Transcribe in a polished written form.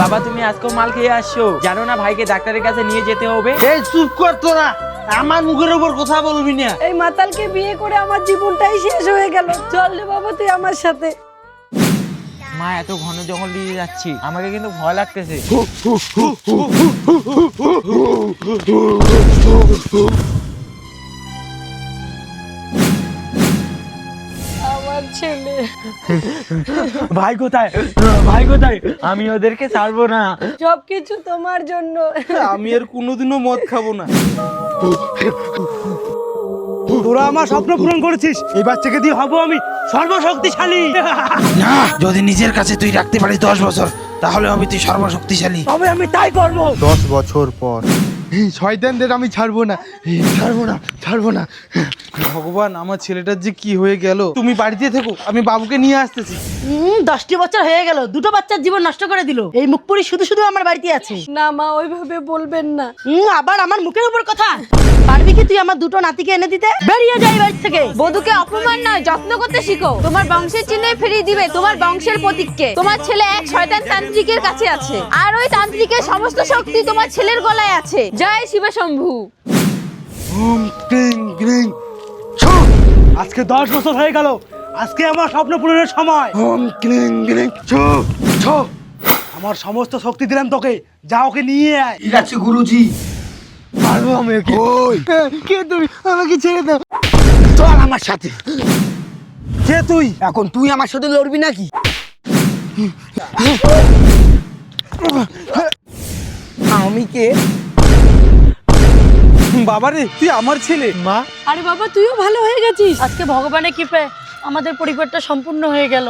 বাবা তুমি আজকেও মাল খেয়ে আসছো, জানো না ভাইকে ডাক্তারের কাছে নিয়ে যেতে হবে? এই চুপ কর তোরা, আমার মুখের উপর কথা বলবি না। এই মাতালকে বিয়ে করে আমার জীবনটাই শেষ হয়ে গেল। চল রে বাবা তুই আমার সাথে। মা এত ঘন জঙ্গল দিয়ে যাচ্ছি, আমাকে কিন্তু ভয় লাগতেছে। আমার ছেলে ভাই কোথায়? ভাই কোথায়? আমি ওদেরকে ছাড়বো না। সবকিছু তোমার জন্য। আমি আর কোনোদিনও মদ খাবো না। তোরা আমার স্বপ্ন পূরণ করেছিস, এই বাচ্চাকে দিয়ে হবো আমি সর্বশক্তিশালী। না, যদি নিজের কাছে তুই রাখতে পারিস 10 বছর, তাহলে হবে তুই সর্বশক্তিশালী। তবে আমি তাই করবো। 10 বছর পর এই শয়তানদের আমি ছাড়বো না, ছাড়বো না। ভগবান, আমার ছেলেটার যে কি হয়ে গেল। তুমি বাড়িতে থেকো, আমি বাবুকে নিয়ে আসতেছি। 10টি বছর হয়ে গেল, দুটো বাচ্চার জীবন নষ্ট করে দিল। এই মুখপুরি শুধু শুধু আমার বাড়িতে আছে। না মা, ওইভাবে বলবেন না। আবার আমার মুখের উপর কথা। পারবি কি তুই আমার দুটো নাতিকে এনে দিতে? বেরিয়ে যাই বাড়ি থেকে। বধূকে অপমান নয়, যত্ন করতে শিখো। তোমার বংশের চিহ্নে ফিরিয়ে দিবে তোমার বংশের প্রতীককে। তোমার ছেলে এক শয়তান তান্ত্রিকের কাছে আছে, আর ওই তান্ত্রিকের সমস্ত শক্তি তোমার ছেলের গলায় আছে। জয় শিব শম্ভু। আজকে 10 বছর হয়ে গেল, আজকে আমার স্বপ্ন পূরণের সময়। আমার সমস্ত শক্তি দিলাম তোকে, যা ওকে নিয়ে আয়। ঠিক আছে গুরুজি, পারবো আমি ওকে। কে তুমি? আমাকে ছেড়ে দাও। চল আমার সাথে। কে তুই? এখন তুই আমার সাথে লড়বি নাকি? আমি কে? বাবারে, তুই আমার ছেলে। মা, আরে বাবা তুইও ভালো হয়ে গেছিস। আজকে ভগবানের কৃপায় আমাদের পরিবারটা সম্পূর্ণ হয়ে গেল।